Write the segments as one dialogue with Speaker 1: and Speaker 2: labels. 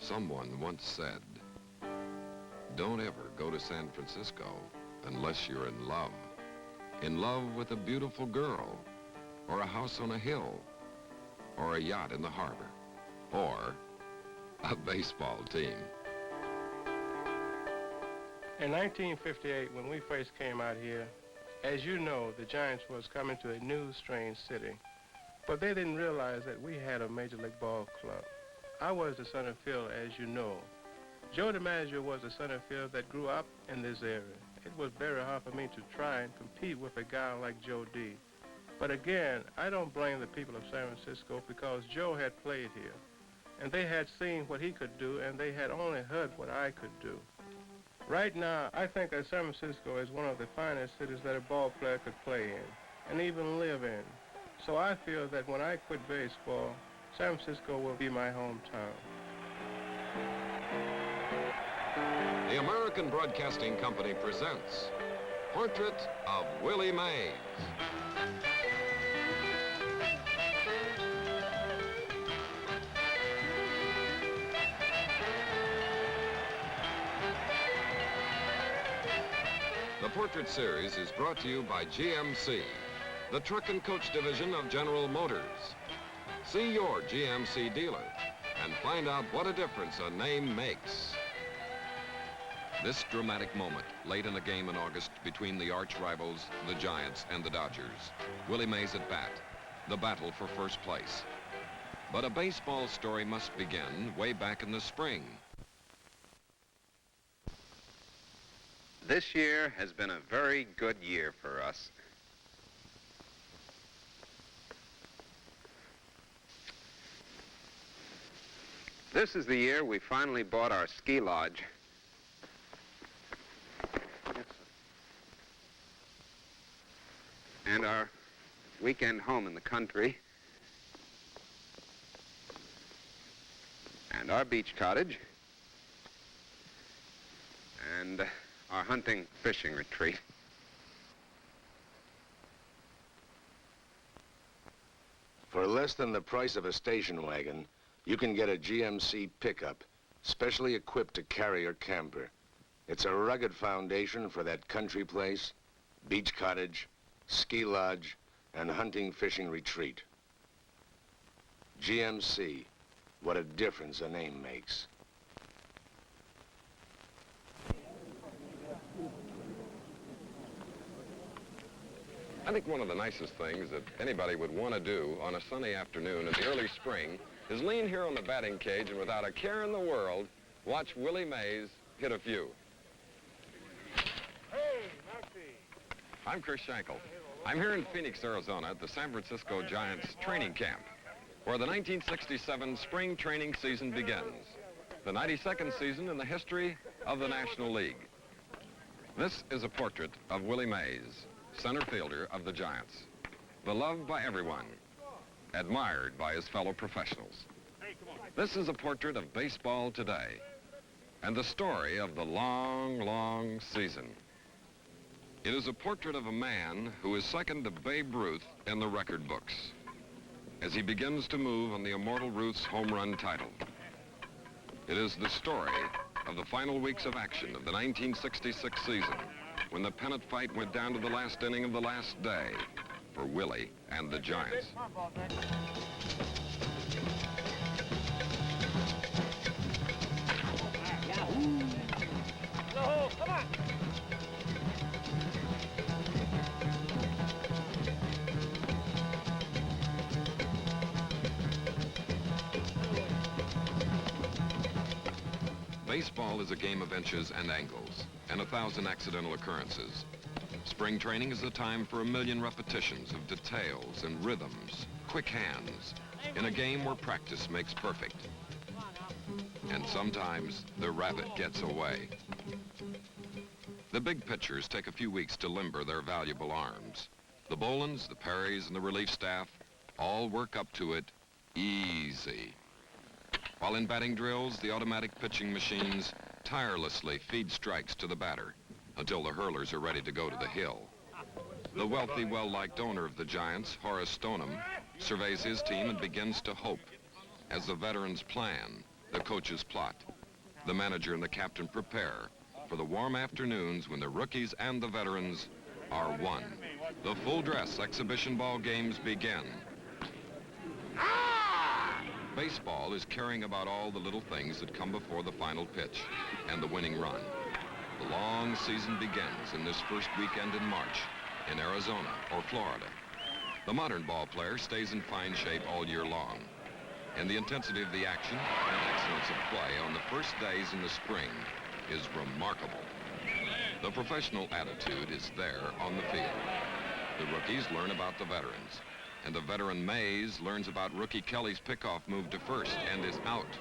Speaker 1: Someone once said, don't ever go to San Francisco unless you're in love. In love with a beautiful girl, or a house on a hill, or a yacht in the harbor, or a baseball team.
Speaker 2: In 1958, when we first came out here, as you know, the Giants was coming to a new, strange city. But they didn't realize that we had a Major League Ball club. I was the center field, as you know. Joe, the manager, was the center field that grew up in this area. It was very hard for me to try and compete with a guy like Joe D. But again, I don't blame the people of San Francisco because Joe had played here. And they had seen what he could do, and they had only heard what I could do. Right now, I think that San Francisco is one of the finest cities that a ball player could play in and even live in. So I feel that when I quit baseball, San Francisco will be my hometown.
Speaker 1: The American Broadcasting Company presents Portrait of Willie Mays. The Portrait Series is brought to you by GMC, the truck and coach division of General Motors. See your GMC dealer and find out what a difference a name makes. This dramatic moment, late in a game in August between the arch rivals, the Giants and the Dodgers. Willie Mays at bat, the battle for first place. But a baseball story must begin way back in the spring.
Speaker 3: This year has been a very good year for us. This is the year we finally bought our ski lodge. And our weekend home in the country. And our beach cottage. And our hunting fishing retreat.
Speaker 4: For less than the price of a station wagon, you can get a GMC pickup, specially equipped to carry your camper. It's a rugged foundation for that country place, beach cottage, ski lodge, and hunting fishing retreat. GMC, what a difference a name makes.
Speaker 1: I think one of the nicest things that anybody would want to do on a sunny afternoon in the early spring is lean here on the batting cage and without a care in the world, watch Willie Mays hit a few.
Speaker 2: Hey, Maxie.
Speaker 1: I'm Chris Schenkel. I'm here in Phoenix, Arizona at the San Francisco Giants training camp, where the 1967 spring training season begins, the 92nd season in the history of the National League. This is a portrait of Willie Mays, center fielder of the Giants, beloved by everyone, admired by his fellow professionals. This is a portrait of baseball today and the story of the long, long season. It is a portrait of a man who is second to Babe Ruth in the record books as he begins to move on the immortal Ruth's home run title. It is the story of the final weeks of action of the 1966 season, when the pennant fight went down to the last inning of the last day for Willie and the Giants.
Speaker 2: No, come on.
Speaker 1: Baseball is a game of inches and angles and 1,000 accidental occurrences. Spring training is a time for 1,000,000 repetitions of details and rhythms, quick hands, in a game where practice makes perfect. And sometimes the rabbit gets away. The big pitchers take a few weeks to limber their valuable arms. The Bolins, the Perrys, and the relief staff all work up to it easy. While in batting drills, the automatic pitching machines tirelessly feed strikes to the batter until the hurlers are ready to go to the hill. The wealthy, well-liked owner of the Giants, Horace Stoneham, surveys his team and begins to hope as the veterans plan The coaches plot. The manager and the captain prepare for the warm afternoons when the rookies and the veterans are one. The full dress exhibition ball games begin. Baseball is caring about all the little things that come before the final pitch and the winning run. The long season begins in this first weekend in March in Arizona or Florida. The modern ball player stays in fine shape all year long. And the intensity of the action and excellence of play on the first days in the spring is remarkable. The professional attitude is there on the field. The rookies learn about the veterans, and the veteran Mays learns about rookie Kelly's pickoff move to first and is out.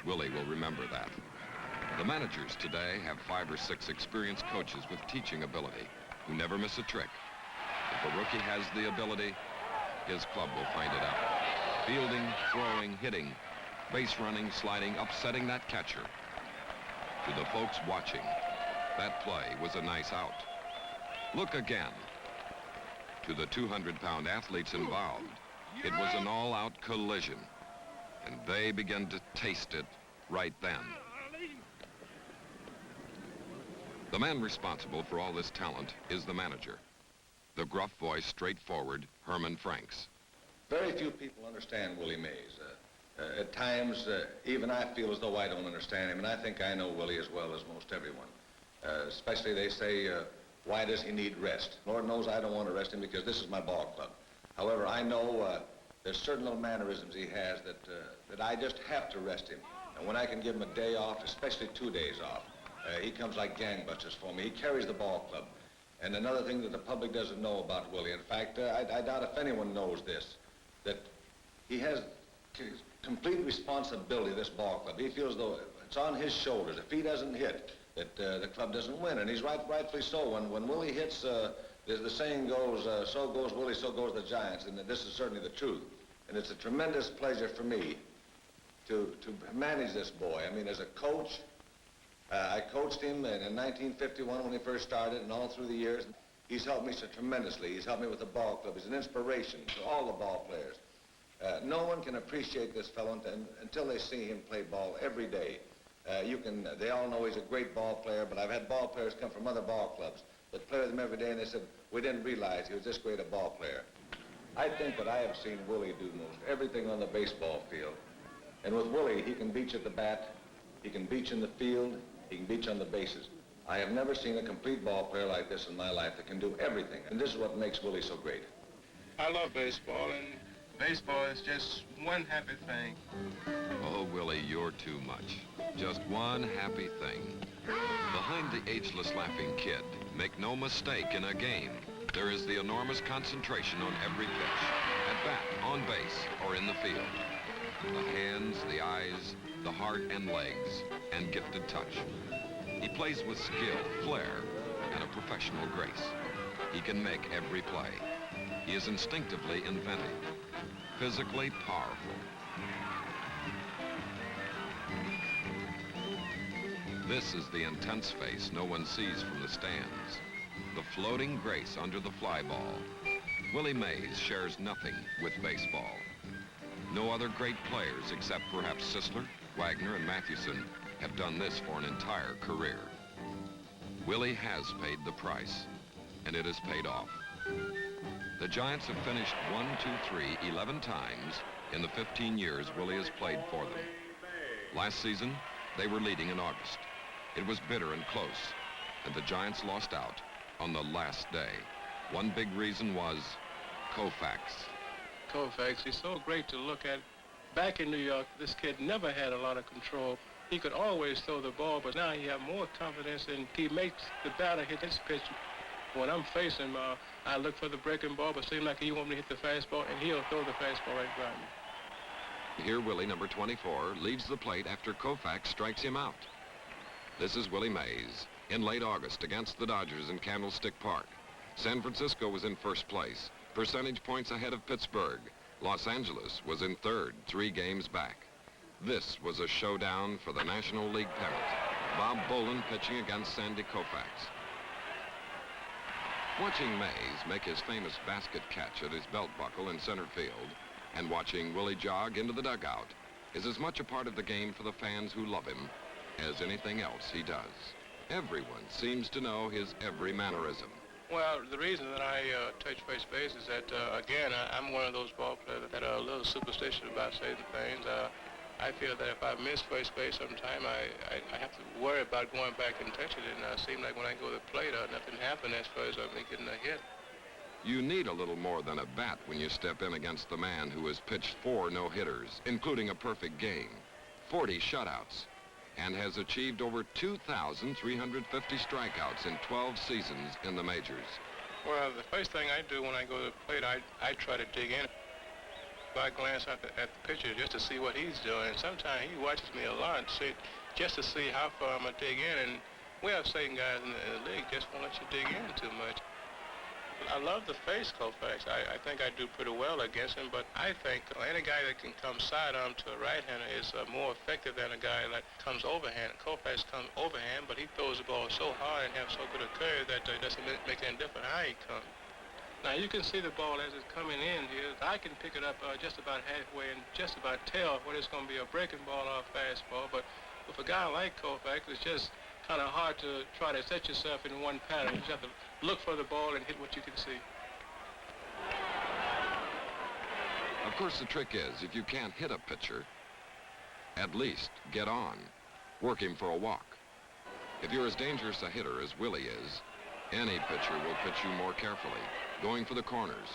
Speaker 1: Willie will remember that. The managers today have 5 or 6 experienced coaches with teaching ability who never miss a trick. If a rookie has the ability, his club will find it out. Fielding, throwing, hitting, base running, sliding, upsetting that catcher. To the folks watching, that play was a nice out. Look again. To the 200-pound athletes involved, it was an all-out collision, and they began to taste it right then. The man responsible for all this talent is the manager, the gruff-voiced, straightforward Herman Franks.
Speaker 5: Very few people understand Willie Mays. At times, even I feel as though I don't understand him, and I think I know Willie as well as most everyone. Especially they say, why does he need rest? Lord knows I don't want to rest him because this is my ball club. However, I know there's certain little mannerisms he has that I just have to rest him. And when I can give him a day off, especially 2 days off, he comes like gangbusters for me. He carries the ball club. And another thing that the public doesn't know about Willie, in fact, I doubt if anyone knows this, that he has complete responsibility of this ball club. He feels though it's on his shoulders. If he doesn't hit, that the club doesn't win, and he's rightfully so. When Willie hits, the saying goes, so goes Willie, so goes the Giants, and this is certainly the truth. And it's a tremendous pleasure for me to manage this boy. I mean, as a coach, I coached him in 1951 when he first started, and all through the years. He's helped me so tremendously. He's helped me with the ball club. He's an inspiration to all the ball players. No one can appreciate this fellow until they see him play ball every day. They all know he's a great ball player, but I've had ball players come from other ball clubs that play with him every day, and they said, we didn't realize he was this great a ball player. I think that I have seen Willie do most everything on the baseball field. And with Willie, he can beat you at the bat, he can beat you in the field, he can beat you on the bases. I have never seen a complete ball player like this in my life that can do everything, and this is what makes Willie so great.
Speaker 2: I love baseball, and baseball is just one happy thing.
Speaker 1: Oh, Willie, you're too much. Just one happy thing. Behind the ageless laughing kid, make no mistake, in a game, there is the enormous concentration on every pitch, at bat, on base, or in the field. The hands, the eyes, the heart and legs, and gifted touch. He plays with skill, flair, and a professional grace. He can make every play. He is instinctively inventive, physically powerful. This is the intense face no one sees from the stands. The floating grace under the fly ball. Willie Mays shares nothing with baseball. No other great players except perhaps Sisler, Wagner, and Mathewson have done this for an entire career. Willie has paid the price, and it has paid off. The Giants have finished 1, 2, 3, 11 times in the 15 years Willie has played for them. Last season, they were leading in August. It was bitter and close, and the Giants lost out on the last day. One big reason was Koufax.
Speaker 2: Koufax, he's so great to look at. Back in New York, this kid never had a lot of control. He could always throw the ball, but now he has more confidence, and he makes the batter hit his pitch. When I'm facing him, I look for the breaking ball, but it seems like he wants me to hit the fastball, and he'll throw the fastball right by me.
Speaker 1: Here, Willie, number 24, leaves the plate after Koufax strikes him out. This is Willie Mays in late August against the Dodgers in Candlestick Park. San Francisco was in first place, percentage points ahead of Pittsburgh. Los Angeles was in third, 3 games back. This was a showdown for the National League pennant. Bob Bolin pitching against Sandy Koufax. Watching Mays make his famous basket catch at his belt buckle in center field, and watching Willie jog into the dugout, is as much a part of the game for the fans who love him as anything else he does. Everyone seems to know his every mannerism.
Speaker 2: Well, the reason that I touch first base is that, again, I'm one of those ball players that are a little superstitious about certain things. I feel that if I miss first base sometime, I have to worry about going back and touching it. And it seems like when I go to the plate, nothing happens as far as me getting a hit.
Speaker 1: You need a little more than a bat when you step in against the man who has pitched 4 no-hitters, including a perfect game, 40 shutouts, and has achieved over 2,350 strikeouts in 12 seasons in the majors.
Speaker 2: Well, the first thing I do when I go to the plate, I try to dig in. I glance at the pitcher just to see what he's doing. And sometimes he watches me a lot just to see how far I'm going to dig in. And we have certain guys in the league just won't let you dig in too much. I love the face Koufax. I think I do pretty well against him, but I think any guy that can come sidearm to a right-hander is more effective than a guy that comes overhand. Koufax comes overhand, but he throws the ball so hard and has so good a curve that it doesn't make any difference how he comes. Now, you can see the ball as it's coming in here. I can pick it up just about halfway and just about tell whether it's going to be a breaking ball or a fastball, but with a guy like Koufax, it's just kind of hard to try to set yourself in one pattern. You just have to look for the ball and hit what you can see.
Speaker 1: Of course, the trick is, if you can't hit a pitcher, at least get on. Work him for a walk. If you're as dangerous a hitter as Willie is, any pitcher will pitch you more carefully, going for the corners,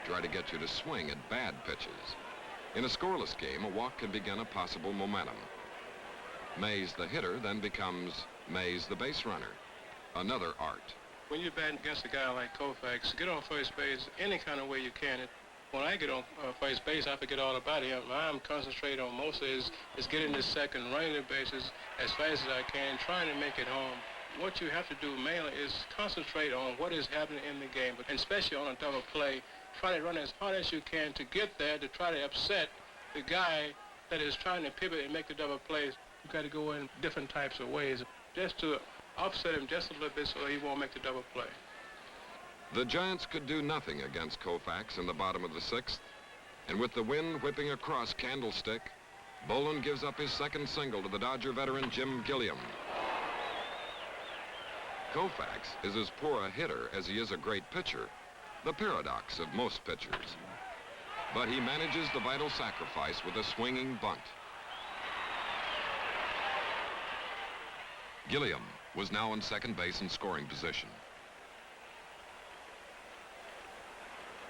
Speaker 1: try to get you to swing at bad pitches. In a scoreless game, a walk can begin a possible momentum. Mays the hitter then becomes Mays the base runner, another art.
Speaker 2: When you're batting against a guy like Koufax, get on first base any kind of way you can. When I get on first base, I forget all about him. I'm concentrating on mostly is getting to second, running the bases as fast as I can, trying to make it home. What you have to do mainly is concentrate on what is happening in the game, and especially on a double play. Try to run as hard as you can to get there to try to upset the guy that is trying to pivot and make the double plays. You've got to go in different types of ways just to offset him just a little bit so he won't make the double play.
Speaker 1: The Giants could do nothing against Koufax in the bottom of the 6th, and with the wind whipping across Candlestick, Bolin gives up his second single to the Dodger veteran Jim Gilliam. Koufax is as poor a hitter as he is a great pitcher, the paradox of most pitchers. But he manages the vital sacrifice with a swinging bunt. Gilliam was now in second base in scoring position.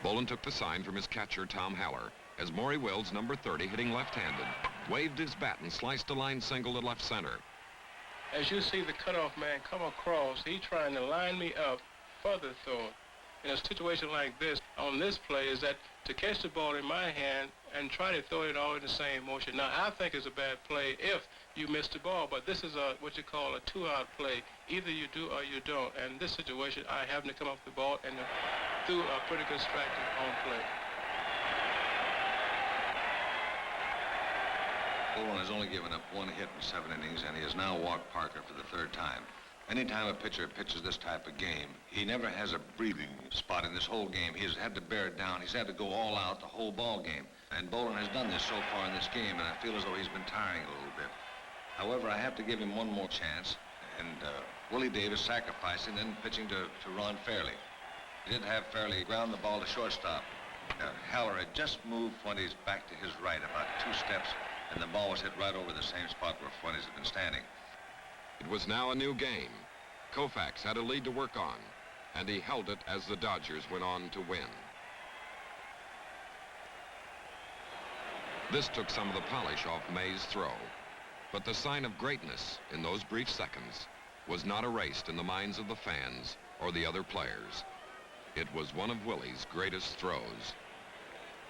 Speaker 1: Bolin took the sign from his catcher, Tom Haller, as Maury Wills, number 30, hitting left-handed, waved his bat and sliced a line single to left center.
Speaker 2: As you see the cutoff man come across, he's trying to line me up for the throw. In a situation like this, on this play, is that to catch the ball in my hand and try to throw it all in the same motion. Now, I think it's a bad play if you miss the ball, but this is what you call a 2-out play. Either you do or you don't. And in this situation, I happen to come off the ball and threw a pretty good strike on play.
Speaker 5: Bolin has only given up 1 hit in 7 innings, and he has now walked Parker for the 3rd time. Anytime a pitcher pitches this type of game, he never has a breathing spot in this whole game. He has had to bear it down. He's had to go all out the whole ball game. And Bolin has done this so far in this game, and I feel as though he's been tiring a little bit. However, I have to give him one more chance, and Willie Davis sacrificing, then pitching to Ron Fairley. He did have Fairley ground the ball to shortstop. Haller had just moved Fuentes back to his right about 2 steps, and the ball was hit right over the same spot where Fuentes had been standing.
Speaker 1: It was now a new game. Koufax had a lead to work on, and he held it as the Dodgers went on to win. This took some of the polish off May's throw, but the sign of greatness in those brief seconds was not erased in the minds of the fans or the other players. It was one of Willie's greatest throws.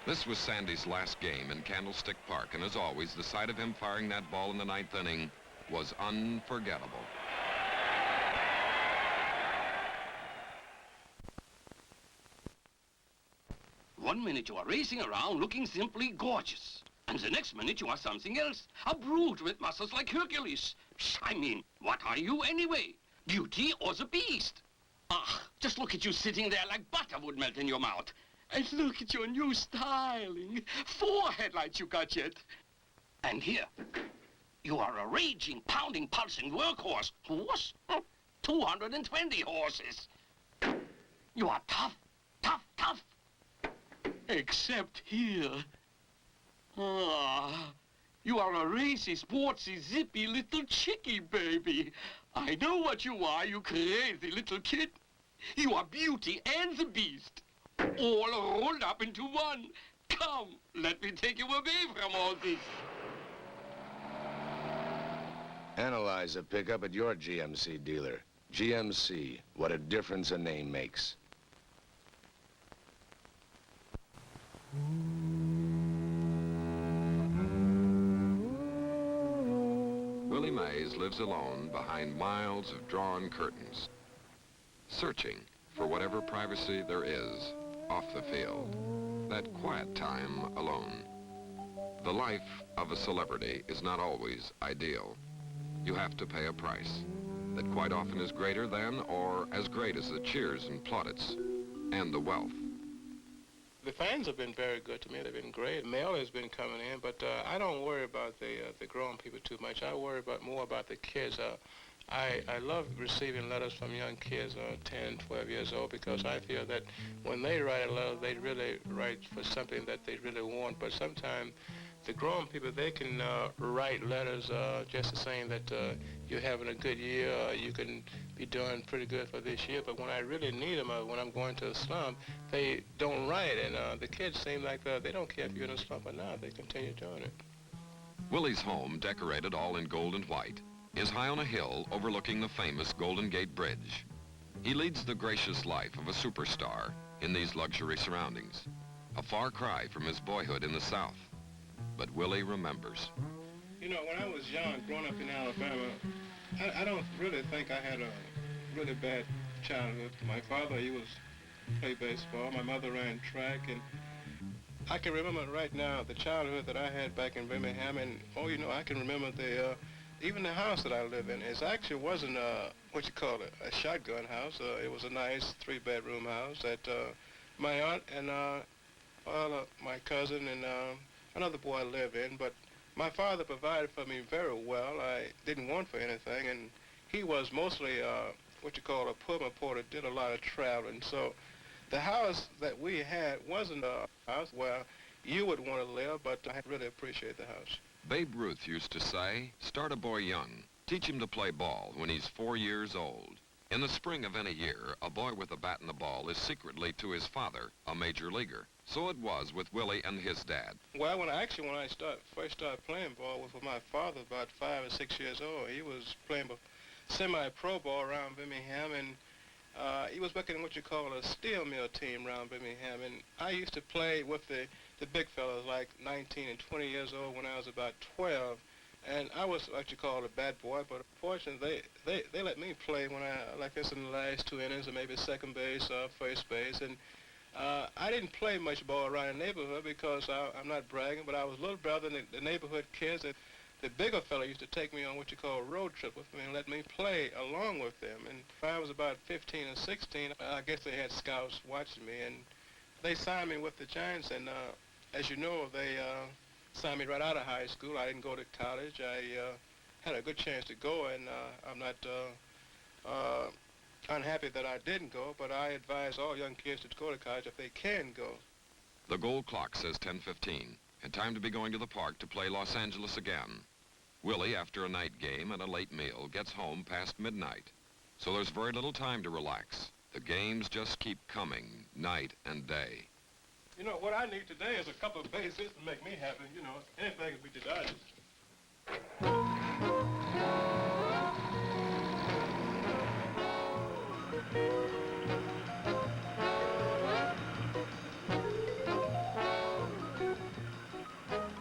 Speaker 1: This was Sandy's last game in Candlestick Park, and as always, the sight of him firing that ball in the 9th inning was unforgettable.
Speaker 6: One minute you are racing around looking simply gorgeous, and the next minute you are something else, a brute with muscles like Hercules. I mean, what are you anyway? Beauty or the Beast? Ah, just look at you sitting there like butter would melt in your mouth. And look at your new styling. 4 headlights you got yet. And here, you are a raging, pounding, pulsing workhorse. Horse? 220 horses. You are tough, tough, tough. Except here. Ah, you are a racy, sportsy, zippy little chickie baby. I know what you are, you crazy little kid. You are Beauty and the Beast, all rolled up into one. Come, let me take you away from all this.
Speaker 4: Analyze a pickup at your GMC dealer. GMC, what a difference a name makes.
Speaker 1: Willie Mays lives alone behind miles of drawn curtains, searching for whatever privacy there is off the field. That quiet time alone. The life of a celebrity is not always ideal. You have to pay a price that quite often is greater than or as great as the cheers and plaudits and the wealth.
Speaker 2: The fans have been very good to me. They've been great. Mail has been coming in, but I don't worry about the grown people too much. I worry more about the kids. I love receiving letters from young kids, 10, 12 years old, because I feel that when they write a letter, they really write for something that they really want. But sometimes the grown people, they can write letters just the same that you're having a good year, you can be doing pretty good for this year. But when I really need them, when I'm going to a slump, they don't write. And the kids seem like they don't care if you're in a slump or not. They continue doing it.
Speaker 1: Willie's home, decorated all in gold and white, is high on a hill overlooking the famous Golden Gate Bridge. He leads the gracious life of a superstar in these luxury surroundings, a far cry from his boyhood in the South. But Willie remembers.
Speaker 2: You know, when I was young, growing up in Alabama, I don't really think I had a really bad childhood. My father, he played baseball. My mother ran track, and I can remember right now the childhood that I had back in Birmingham. And I can remember even the house that I live in. It actually wasn't a shotgun house. It was a nice 3-bedroom house that my aunt and my cousin and another boy lived in. But my father provided for me very well. I didn't want for anything, and he was mostly a Pullman porter, did a lot of traveling. So the house that we had wasn't a house where you would want to live, but I really appreciate the house.
Speaker 1: Babe Ruth used to say, start a boy young, teach him to play ball when he's 4 years old. In the spring of any year, a boy with a bat and a ball is secretly to his father a major leaguer. So it was with Willie and his dad.
Speaker 2: Well, when I first started playing ball with my father, about 5 or 6 years old, he was playing semi-pro ball around Birmingham, and he was working what you call a steel mill team around Birmingham. And I used to play with the big fellas, like 19 and 20 years old when I was about 12. And I was what you call a bad boy, but fortunately they let me play when like this in the last 2 innings, or maybe second base or first base. And I didn't play much ball around the neighborhood because I'm not bragging, but I was a little better than the neighborhood kids. The bigger fella used to take me on what you call a road trip with me and let me play along with them. And when I was about 15 or 16, I guess they had scouts watching me, and they signed me with the Giants. And as you know, they signed me right out of high school. I didn't go to college. I had a good chance to go, and I'm not unhappy that I didn't go, but I advise all young kids to go to college if they can go.
Speaker 1: The gold clock says 10:15, and time to be going to the park to play Los Angeles again. Willie, after a night game and a late meal, gets home past midnight. So there's very little time to relax. The games just keep coming, night and day.
Speaker 2: You know, what I need today is a couple of bases to make me happy. You know, anything would be the Dodgers.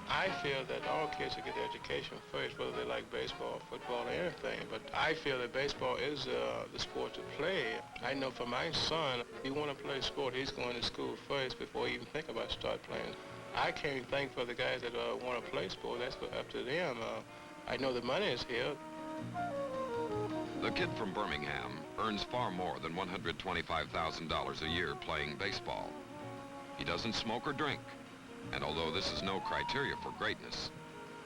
Speaker 2: I feel that all kids should get their education first, whether they like baseball, football, or anything. But I feel that baseball is the sport to play. I know for my son, if he want to play sport, he's going to school first before he even think about start playing. I can't think for the guys that want to play sport. That's up to them. I know the money is here.
Speaker 1: The kid from Birmingham earns far more than $125,000 a year playing baseball. He doesn't smoke or drink. And although this is no criteria for greatness,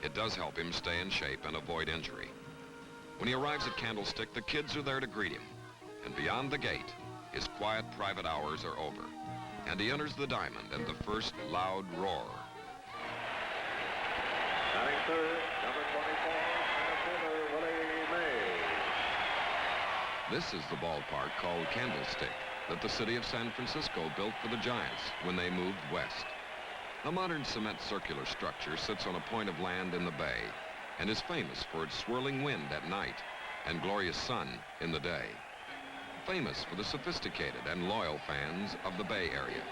Speaker 1: It does help him stay in shape and avoid injury. When he arrives at Candlestick, the kids are there to greet him. And beyond the gate, his quiet private hours are over. And he enters the diamond and the first loud roar.
Speaker 7: Batting third, number 24, center fielder Willie Mays.
Speaker 1: This is the ballpark called Candlestick that the city of San Francisco built for the Giants when they moved west. A modern cement circular structure sits on a point of land in the bay and is famous for its swirling wind at night and glorious sun in the day. Famous for the sophisticated and loyal fans of the Bay Area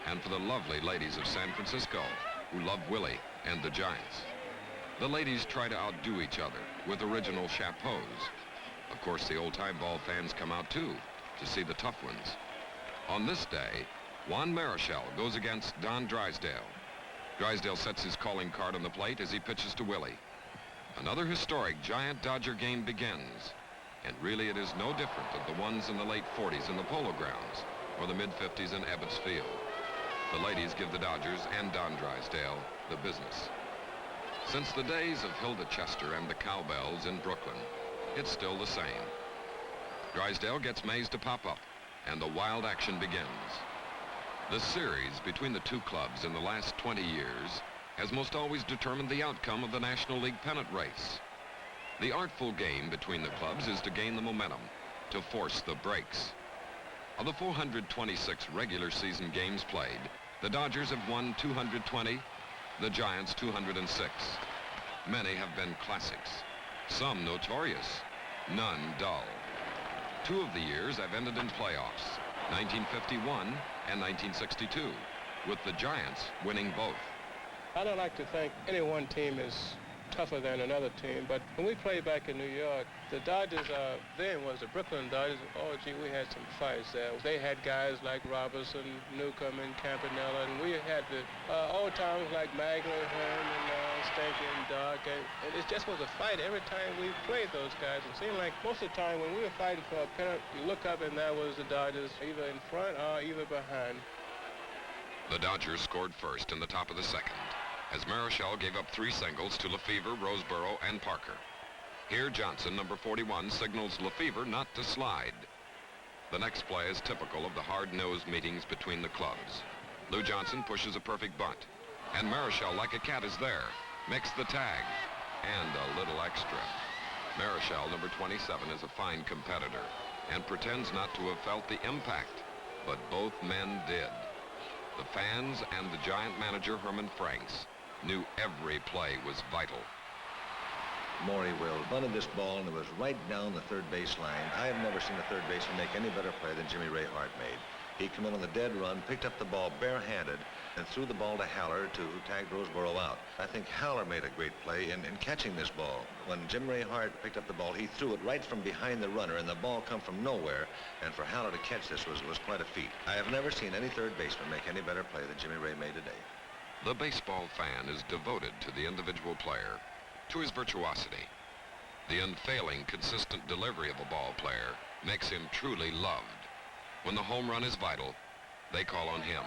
Speaker 1: and for the lovely ladies of San Francisco who love Willie and the Giants. The ladies try to outdo each other with original chapeaus. Of course, the old-time ball fans come out too to see the tough ones. On this day, Juan Marichal goes against Don Drysdale. Drysdale sets his calling card on the plate as he pitches to Willie. Another historic Giant-Dodger game begins. And really it is no different than the ones in the late 40s in the Polo Grounds or the mid-50s in Ebbets Field. The ladies give the Dodgers and Don Drysdale the business. Since the days of Hilda Chester and the Cowbells in Brooklyn, it's still the same. Drysdale gets Mays to pop up, and the wild action begins. The series between the two clubs in the last 20 years has most always determined the outcome of the National League pennant race. The artful game between the clubs is to gain the momentum, to force the breaks. Of the 426 regular season games played, the Dodgers have won 220, the Giants 206. Many have been classics, some notorious, none dull. Two of the years have ended in playoffs, 1951 and 1962, with the Giants winning both.
Speaker 2: I don't like to think any one team is tougher than another team, but when we played back in New York, the Dodgers then was the Brooklyn Dodgers. Oh, gee, we had some fights there. They had guys like Robertson, Newcomb, and Campanella, and we had the old timers like Magler, Hearn, and Stanky and Doc, and it just was a fight every time we played those guys. It seemed like most of the time when we were fighting for a pennant, you look up and there was the Dodgers either in front or either behind.
Speaker 1: The Dodgers scored first in the top of the second, as Marichal gave up 3 singles to Lefevre, Roseboro, and Parker. Here, Johnson, number 41, signals Lefevre not to slide. The next play is typical of the hard-nosed meetings between the clubs. Lou Johnson pushes a perfect bunt, and Marichal, like a cat, is there, makes the tag, and a little extra. Marichal, number 27, is a fine competitor and pretends not to have felt the impact, but both men did. The fans and the Giant manager, Herman Franks, knew every play was vital.
Speaker 5: Maury Will bunted this ball, and it was right down the third base line. I have never seen a third baseman make any better play than Jimmy Ray Hart made. He came in on the dead run, picked up the ball barehanded, and threw the ball to Haller, who tagged Roseboro out. I think Haller made a great play in catching this ball. When Jim Ray Hart picked up the ball, he threw it right from behind the runner, and the ball come from nowhere. And for Haller to catch this was quite a feat. I have never seen any third baseman make any better play than Jimmy Ray made today.
Speaker 1: The baseball fan is devoted to the individual player, to his virtuosity. The unfailing, consistent delivery of a ball player makes him truly loved. When the home run is vital, they call on him.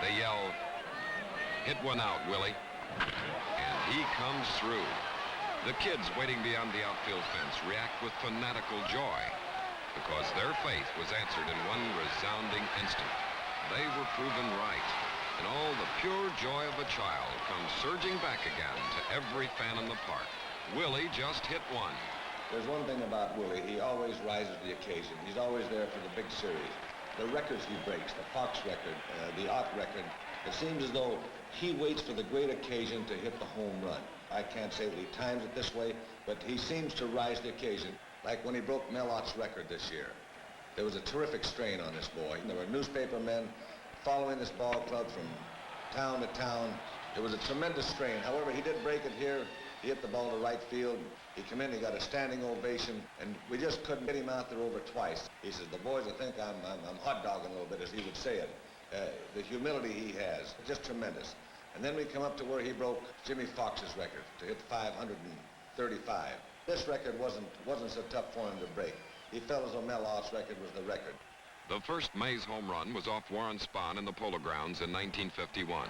Speaker 1: They yell, "Hit one out, Willie." And he comes through. The kids waiting beyond the outfield fence react with fanatical joy because their faith was answered in one resounding instant. They were proven right, and all the pure joy of a child comes surging back again to every fan in the park. Willie just hit one.
Speaker 5: There's one thing about Willie, he always rises to the occasion. He's always there for the big series. The records he breaks, the Fox record, the Ott record, it seems as though he waits for the great occasion to hit the home run. I can't say that he times it this way, but he seems to rise to the occasion, like when he broke Mel Ott's record this year. There was a terrific strain on this boy. There were newspaper men following this ball club from town to town. It was a tremendous strain. However, he did break it here. He hit the ball to right field. He came in, he got a standing ovation, and we just couldn't get him out there over twice. He says, the boys will think I'm hot dogging a little bit, as he would say it. The humility he has, just tremendous. And then we come up to where he broke Jimmy Fox's record to hit 535. This record wasn't so tough for him to break. He felt as though Mel Ott's record was the record.
Speaker 1: The first Mays home run was off Warren Spahn in the Polo Grounds in 1951.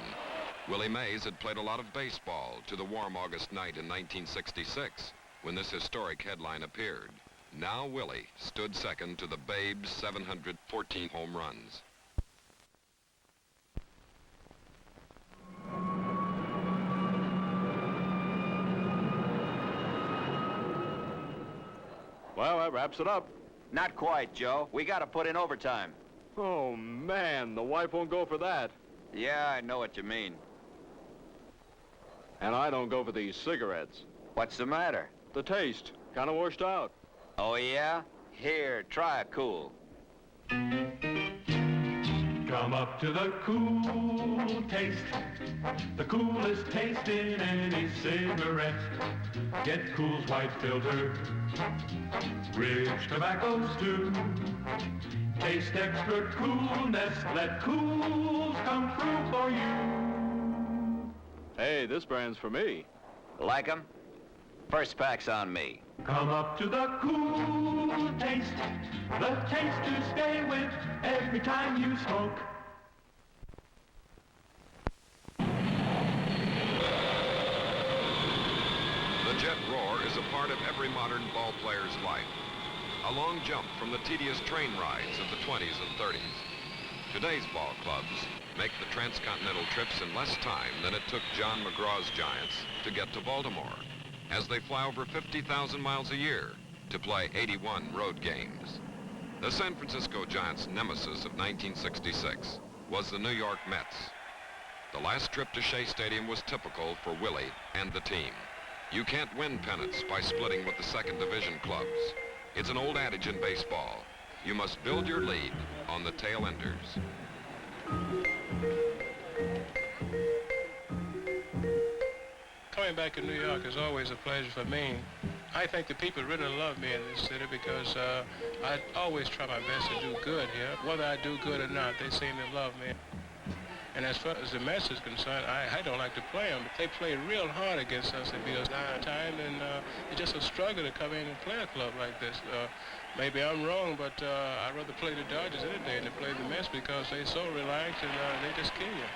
Speaker 1: Willie Mays had played a lot of baseball to the warm August night in 1966 when this historic headline appeared. Now Willie stood second to the Babe's 714 home runs.
Speaker 7: Well, that wraps it up.
Speaker 8: Not quite, Joe. We got to put in overtime.
Speaker 7: Oh, man, the wife won't go for that.
Speaker 8: Yeah, I know what you mean.
Speaker 7: And I don't go for these cigarettes.
Speaker 8: What's the matter?
Speaker 7: The taste, kind of washed out.
Speaker 8: Oh, yeah? Here, try a cool.
Speaker 9: Come up to the cool taste, the coolest taste in any cigarette. Get Cool's white filter, rich tobaccos too. Taste extra coolness, let Cool's come through for you.
Speaker 7: Hey, this brand's for me.
Speaker 8: Like 'em? First pack's on me.
Speaker 9: Come up to the cool taste, the taste to stay with every time you smoke.
Speaker 1: The jet roar is a part of every modern ball player's life. A long jump from the tedious train rides of the 20s and 30s. Today's ball clubs make the transcontinental trips in less time than it took John McGraw's Giants to get to Baltimore, as they fly over 50,000 miles a year to play 81 road games. The San Francisco Giants' nemesis of 1966 was the New York Mets. The last trip to Shea Stadium was typical for Willie and the team. You can't win pennants by splitting with the second division clubs. It's an old adage in baseball. You must build your lead on the tail enders.
Speaker 2: Coming back to New York is always a pleasure for me. I think the people really love me in this city because I always try my best to do good here. Whether I do good or not, they seem to love me. And as far as the Mets is concerned, I don't like to play them. They play real hard against us at Beals time, and it's just a struggle to come in and play a club like this. Maybe I'm wrong, but I'd rather play the Dodgers any day than play the Mets because they're so relaxed and they just kill you.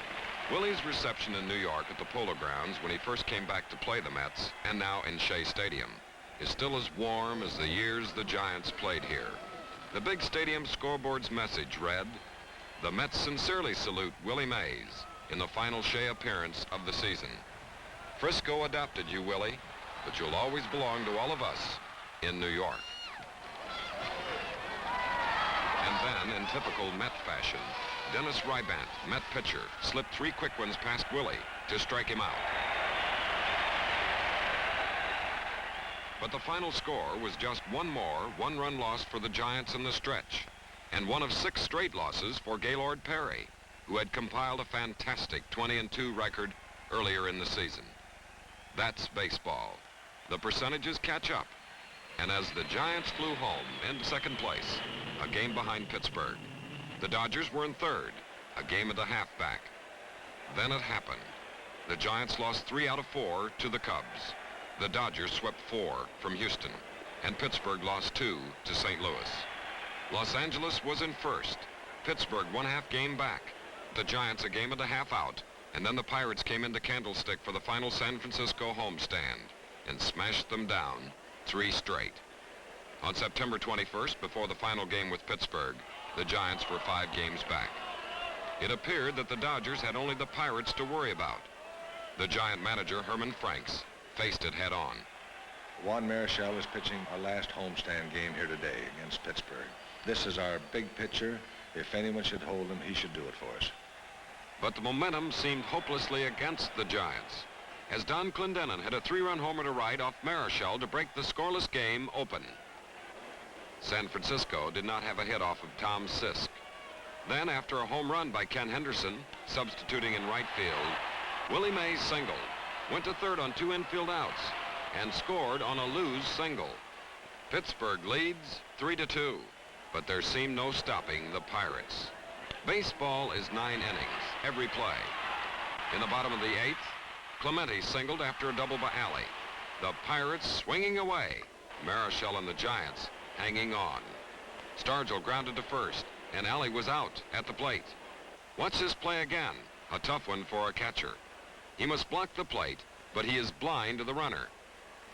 Speaker 1: Willie's reception in New York at the Polo Grounds when he first came back to play the Mets, and now in Shea Stadium, is still as warm as the years the Giants played here. The big stadium scoreboard's message read, "The Mets sincerely salute Willie Mays in the final Shea appearance of the season. Frisco adopted you, Willie, but you'll always belong to all of us in New York." And then, in typical Met fashion, Dennis Rybant, Met pitcher, slipped 3 quick ones past Willie to strike him out. But the final score was just one more one-run loss for the Giants in the stretch, and one of 6 straight losses for Gaylord Perry, who had compiled a fantastic 20-2 record earlier in the season. That's baseball. The percentages catch up, and as the Giants flew home into second place, a game behind Pittsburgh, the Dodgers were in third, a game and a half back. Then it happened. The Giants lost 3 out of 4 to the Cubs. The Dodgers swept 4 from Houston, and Pittsburgh lost 2 to St. Louis. Los Angeles was in first. Pittsburgh 1/2 game back. The Giants a game and a half out, and then the Pirates came into Candlestick for the final San Francisco homestand and smashed them down 3 straight. On September 21st, before the final game with Pittsburgh, the Giants were 5 games back. It appeared that the Dodgers had only the Pirates to worry about. The Giant manager, Herman Franks, faced it head on.
Speaker 5: Juan Marichal is pitching our last homestand game here today against Pittsburgh. This is our big pitcher. If anyone should hold him, he should do it for us.
Speaker 1: But the momentum seemed hopelessly against the Giants, as Don Clendenin hit a 3-run homer to right off Marichal to break the scoreless game open. San Francisco did not have a hit off of Tom Sisk. Then, after a home run by Ken Henderson, substituting in right field, Willie Mays singled, went to third on 2 infield outs, and scored on a lose single. Pittsburgh leads 3-2, but there seemed no stopping the Pirates. Baseball is 9 innings, every play. In the bottom of the 8th, Clemente singled after a double by Alley. The Pirates swinging away. Marichal and the Giants hanging on. Stargell grounded to first, and Alley was out at the plate. Watch this play again, a tough one for a catcher. He must block the plate, but he is blind to the runner.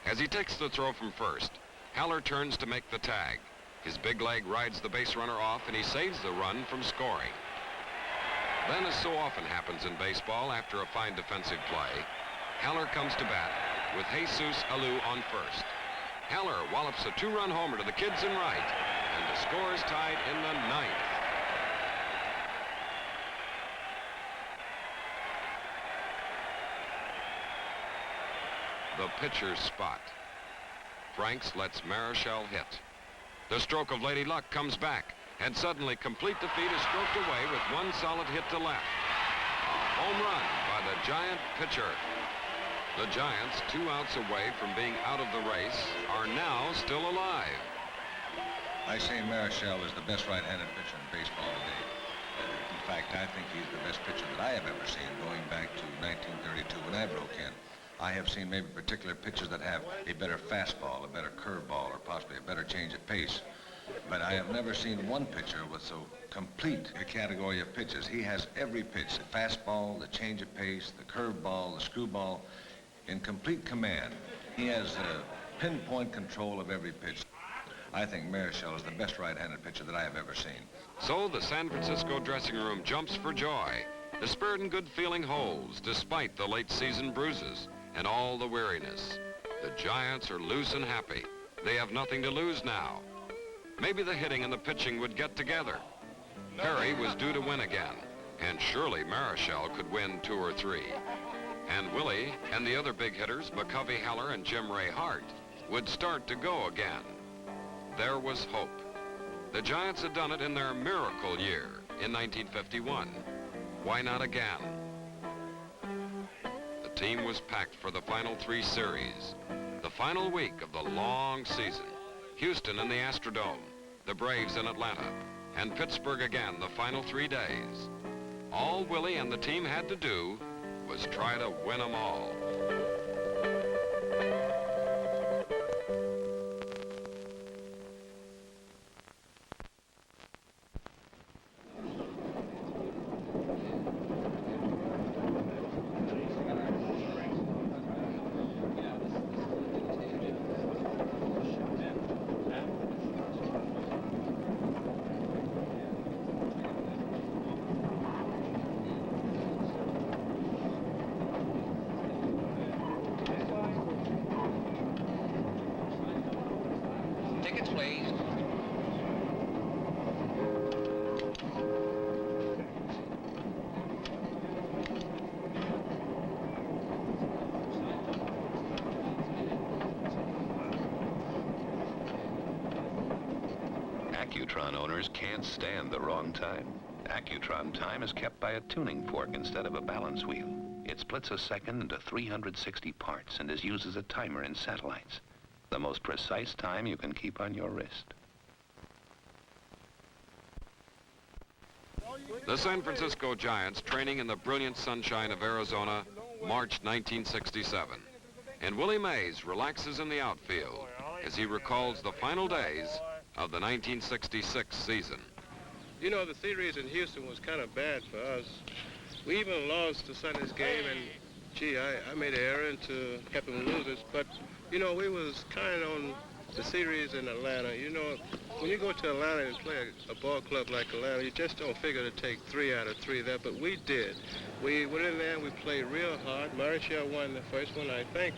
Speaker 1: As he takes the throw from first, Haller turns to make the tag. His big leg rides the base runner off, and he saves the run from scoring. Then, as so often happens in baseball after a fine defensive play, Haller comes to bat with Jesus Alou on first. Haller wallops a two-run homer to the kids in right, and the score is tied in the ninth. The pitcher's spot. Franks lets Marichal hit. The stroke of Lady Luck comes back, and suddenly complete defeat is stroked away with one solid hit to left. A home run by the Giant pitcher. The Giants, 2 outs away from being out of the race, are now still alive.
Speaker 5: I say Marichal is the best right-handed pitcher in baseball today. In fact, I think he's the best pitcher that I have ever seen, going back to 1932 when I broke in. I have seen maybe particular pitchers that have a better fastball, a better curveball, or possibly a better change of pace. But I have never seen one pitcher with so complete a category of pitches. He has every pitch, the fastball, the change of pace, the curveball, the screwball, in complete command. He has pinpoint control of every pitch. I think Marichal is the best right-handed pitcher that I have ever seen.
Speaker 1: So the San Francisco dressing room jumps for joy. The spirit and good feeling holds despite the late season bruises and all the weariness. The Giants are loose and happy. They have nothing to lose now. Maybe the hitting and the pitching would get together. Perry was due to win again, and surely Marichal could win 2 or 3. And Willie and the other big hitters, McCovey Haller and Jim Ray Hart, would start to go again. There was hope. The Giants had done it in their miracle year in 1951. Why not again? The team was packed for the final 3 series, the final week of the long season. Houston in the Astrodome, the Braves in Atlanta, and Pittsburgh again the final 3 days. All Willie and the team had to do was try to win them all.
Speaker 6: Tickets, please.
Speaker 10: Accutron owners can't stand the wrong time. Accutron time is kept by a tuning fork instead of a balance wheel. It splits a second into 360 parts and is used as a timer in satellites. The most precise time you can keep on your wrist.
Speaker 1: The San Francisco Giants training in the brilliant sunshine of Arizona, March 1967. And Willie Mays relaxes in the outfield as he recalls the final days of the 1966 season.
Speaker 2: You know, the series in Houston was kind of bad for us. We even lost the Sunday's game, and gee, I made an error to help them lose it. But, you know, we was kind of on the series in Atlanta. You know, when you go to Atlanta and play a ball club like Atlanta, you just don't figure to take 3 out of 3 there, but we did. We went in there and we played real hard. Marichal won the first one. I think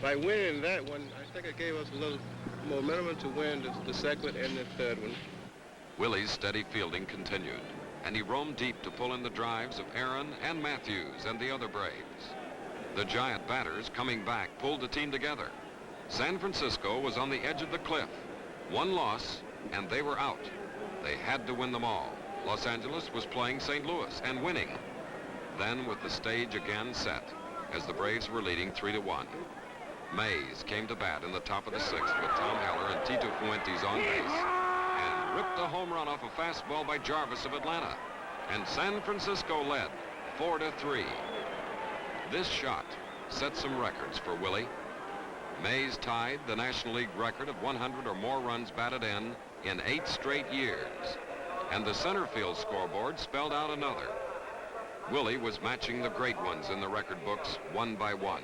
Speaker 2: by winning that one, I think it gave us a little momentum to win the second and the third one.
Speaker 1: Willie's steady fielding continued, and he roamed deep to pull in the drives of Aaron and Matthews and the other Braves. The Giant batters coming back pulled the team together. San Francisco was on the edge of the cliff. 1 loss, and they were out. They had to win them all. Los Angeles was playing St. Louis and winning. Then, with the stage again set, as the Braves were leading 3-1, Mays came to bat in the top of the 6th with Tom Heller and Tito Fuentes on base, and ripped a home run off a fastball by Jarvis of Atlanta. And San Francisco led 4-3. This shot set some records for Willie. Mays tied the National League record of 100 or more runs batted in 8 straight years. And the center field scoreboard spelled out another. Willie was matching the great ones in the record books one by one.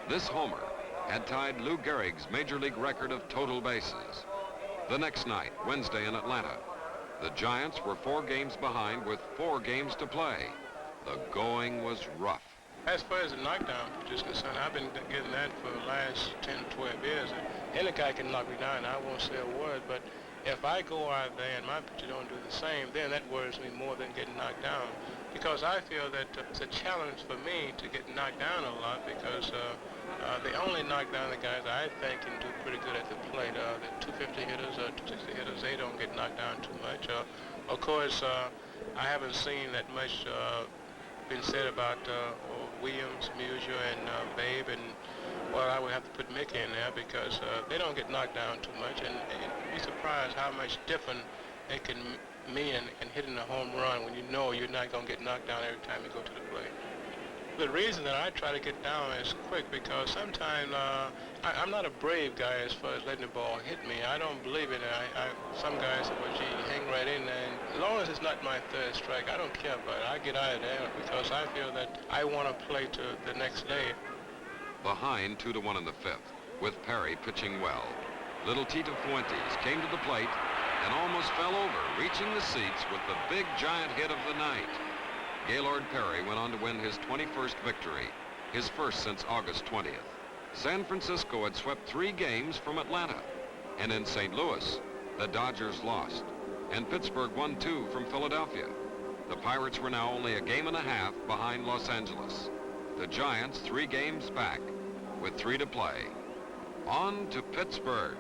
Speaker 1: This homer had tied Lou Gehrig's Major League record of total bases. The next night, Wednesday in Atlanta, the Giants were 4 games behind with 4 games to play. The going was rough.
Speaker 2: As far as the knockdown is concerned, I've been getting that for the last 10, 12 years. Any guy can knock me down, I won't say a word, but if I go out there and my pitcher don't do the same, then that worries me more than getting knocked down. Because I feel that it's a challenge for me to get knocked down a lot because they only knock down the guys I think can do pretty good at the plate. The 250 hitters, 260 hitters, they don't get knocked down too much. Of course, I haven't seen that much been said about Williams, Musial, and Babe, and well, I would have to put Mickey in there because they don't get knocked down too much, and you'd be surprised how much different it can mean in hitting a home run when you know you're not going to get knocked down every time you go to the plate. The reason that I try to get down is quick because sometimes I'm not a brave guy as far as letting the ball hit me. I don't believe in it. Some guys say, well, gee, hang right in there. And as long as it's not my third strike, I don't care about it. I get out of there because I feel that I want to play to the next day.
Speaker 1: Behind 2-1 in the 5th, with Perry pitching well, little Tito Fuentes came to the plate and almost fell over, reaching the seats with the big Giant hit of the night. Gaylord Perry went on to win his 21st victory, his first since August 20th. San Francisco had swept 3 games from Atlanta, and in St. Louis, the Dodgers lost, and Pittsburgh won 2 from Philadelphia. The Pirates were now only a game and a half behind Los Angeles. The Giants 3 games back with 3 to play. On to Pittsburgh.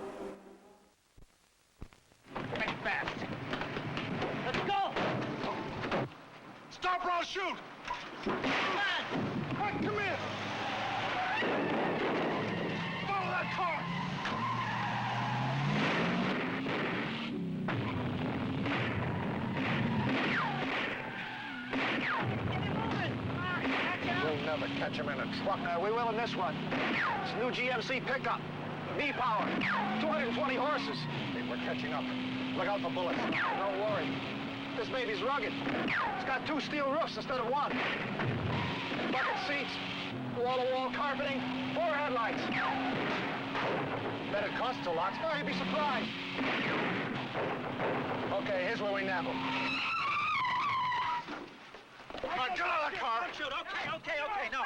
Speaker 9: Right fast. Let's go! Stop or I'll shoot! Come on! Come here! Follow that car!
Speaker 7: We'll never catch him in a truck.
Speaker 11: We will in this one. It's a new GMC pickup. V-power. 220 horses.
Speaker 7: Hey, we're catching up. Look out for bullets.
Speaker 11: Don't worry. This baby's rugged. It's got 2 steel roofs instead of 1. Bucket seats, wall-to-wall carpeting, 4 headlights.
Speaker 7: Bet it costs a lot.
Speaker 11: Oh, you'd be surprised.
Speaker 7: Okay, here's where we nab him. Come on, get out of the car.
Speaker 9: Don't shoot. Okay. No.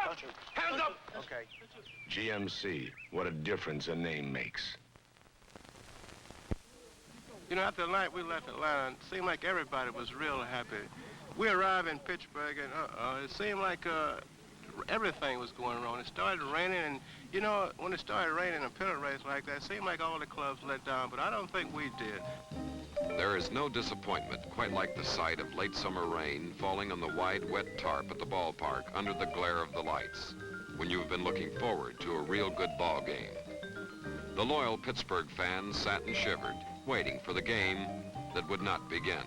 Speaker 9: Don't shoot.
Speaker 7: Hands up.
Speaker 9: Okay.
Speaker 4: GMC, what a difference a name makes.
Speaker 2: You know, after the night we left Atlanta, it seemed like everybody was real happy. We arrived in Pittsburgh, and it seemed like everything was going wrong. It started raining, and, you know, when it started raining a pennant race like that, it seemed like all the clubs let down, but I don't think we did.
Speaker 1: There is no disappointment quite like the sight of late summer rain falling on the wide, wet tarp at the ballpark under the glare of the lights when you have been looking forward to a real good ball game. The loyal Pittsburgh fans sat and shivered, waiting for the game that would not begin.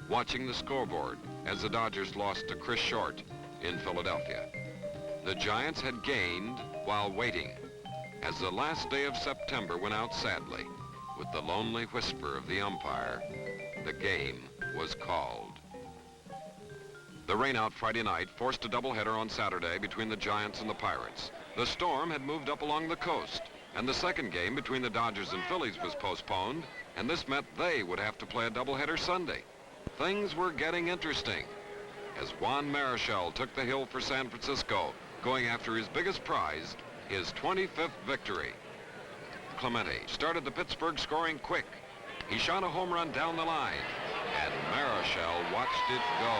Speaker 1: Watching the scoreboard as the Dodgers lost to Chris Short in Philadelphia. The Giants had gained while waiting as the last day of September went out sadly with the lonely whisper of the umpire. The game was called. The rainout Friday night forced a doubleheader on Saturday between the Giants and the Pirates. The storm had moved up along the coast, and the second game between the Dodgers and Phillies was postponed, and this meant they would have to play a doubleheader Sunday. Things were getting interesting as Juan Marichal took the hill for San Francisco, going after his biggest prize, his 25th victory. Clemente started the Pittsburgh scoring quick. He shot a home run down the line, and Marichal watched it go.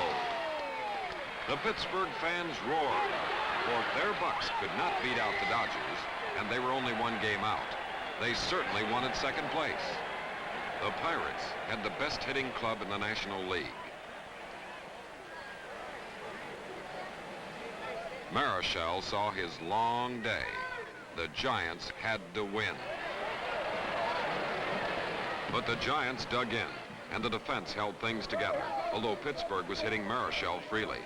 Speaker 1: The Pittsburgh fans roared, for their Bucks could not beat out the Dodgers, and they were only 1 game out. They certainly wanted second place. The Pirates had the best hitting club in the National League. Marichal saw his long day. The Giants had to win. But the Giants dug in, and the defense held things together, although Pittsburgh was hitting Marichal freely.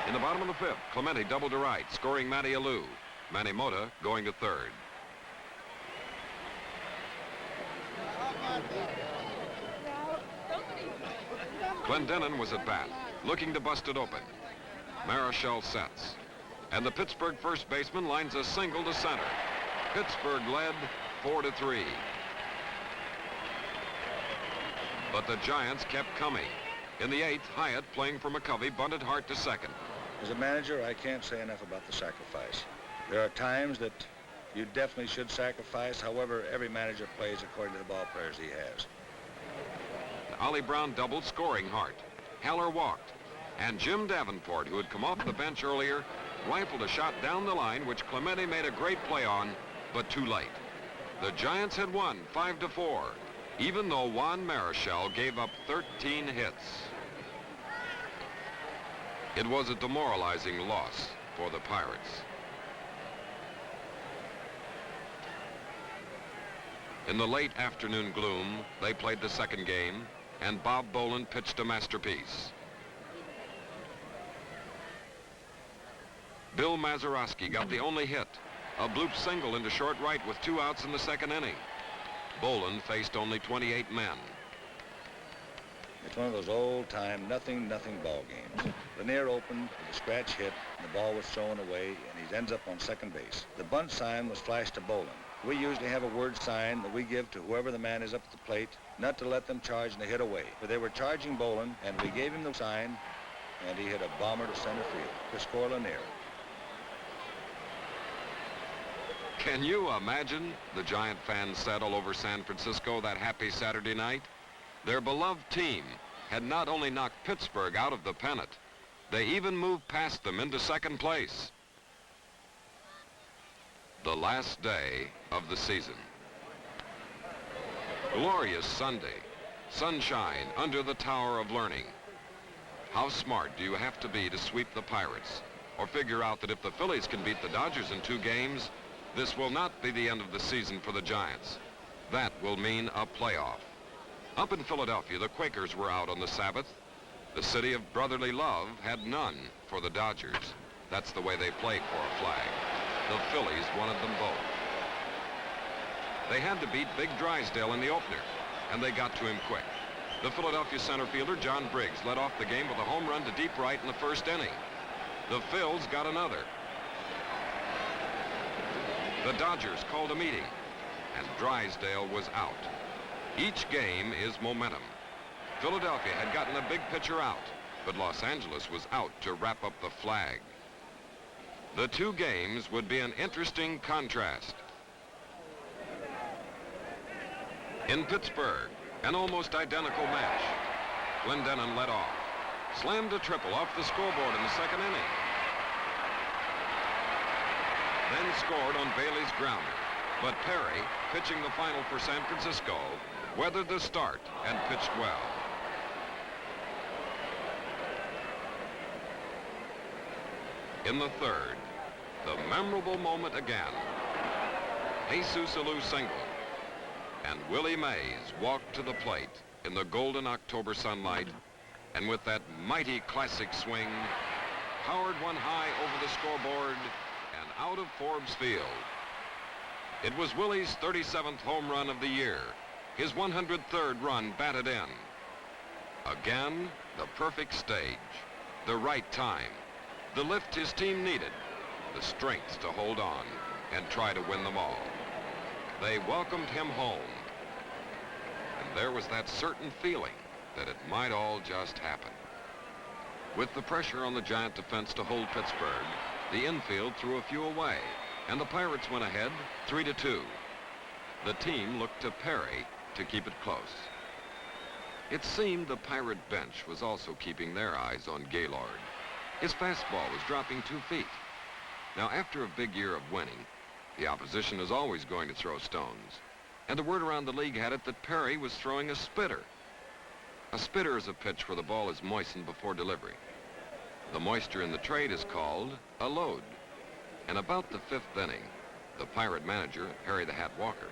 Speaker 1: In the bottom of the 5th, Clemente doubled to right, scoring Matty Alou. Manny Mota going to third. Glendenon was at bat, looking to bust it open. Marichal sets, and the Pittsburgh first baseman lines a single to center. Pittsburgh led 4-3. But the Giants kept coming. In the 8th, Hyatt, playing for McCovey, bunted Hart to second.
Speaker 5: As a manager, I can't say enough about the sacrifice. There are times that you definitely should sacrifice. However, every manager plays according to the ball players he has.
Speaker 1: Ollie Brown doubled, scoring Hart. Heller walked. And Jim Davenport, who had come off the bench earlier, rifled a shot down the line, which Clemente made a great play on, but too late. The Giants had won 5-4, even though Juan Marichal gave up 13 hits. It was a demoralizing loss for the Pirates. In the late afternoon gloom, they played the second game, and Bob Boland pitched a masterpiece. Bill Mazeroski got the only hit, a bloop single into short right with 2 outs in the second inning. Boland faced only 28 men.
Speaker 5: It's one of those old-time nothing ball games. Lanier opened with a scratch hit, and the ball was thrown away, and he ends up on second base. The bunt sign was flashed to Boland. We usually have a word sign that we give to whoever the man is up at the plate, not to let them charge and hit away. But they were charging Boland, and we gave him the sign, and he hit a bomber to center field to score Lanier.
Speaker 1: Can you imagine, the Giant fans said all over San Francisco that happy Saturday night? Their beloved team had not only knocked Pittsburgh out of the pennant, they even moved past them into second place. The last day of the season. Glorious Sunday, sunshine under the Tower of Learning. How smart do you have to be to sweep the Pirates, or figure out that if the Phillies can beat the Dodgers in 2 games, this will not be the end of the season for the Giants. That will mean a playoff. Up in Philadelphia, the Quakers were out on the Sabbath. The city of brotherly love had none for the Dodgers. That's the way they play for a flag. The Phillies wanted them both. They had to beat Big Drysdale in the opener, and they got to him quick. The Philadelphia center fielder, John Briggs, led off the game with a home run to deep right in the first inning. The Phils got another. The Dodgers called a meeting, and Drysdale was out. Each game is momentum. Philadelphia had gotten a big pitcher out, but Los Angeles was out to wrap up the flag. The 2 games would be an interesting contrast. In Pittsburgh, an almost identical match. Glendenon led off, slammed a triple off the scoreboard in the second inning, then scored on Bailey's grounder. But Perry, pitching the final for San Francisco, weathered the start and pitched well. In the 3rd, the memorable moment again. Jesus Alou single, and Willie Mays walked to the plate in the golden October sunlight, and with that mighty classic swing, powered one high over the scoreboard and out of Forbes Field. It was Willie's 37th home run of the year, his 103rd run batted in. Again, the perfect stage, the right time, the lift his team needed, the strength to hold on and try to win them all. They welcomed him home, and there was that certain feeling that it might all just happen. With the pressure on the Giant defense to hold Pittsburgh, the infield threw a few away, and the Pirates went ahead 3-2. The team looked to Perry to keep it close. It seemed the Pirate bench was also keeping their eyes on Gaylord. His fastball was dropping 2 feet. Now, after a big year of winning, the opposition is always going to throw stones. And the word around the league had it that Perry was throwing a spitter. A spitter is a pitch where the ball is moistened before delivery. The moisture in the trade is called a load. And about the 5th inning, the Pirate manager, Harry the Hat Walker,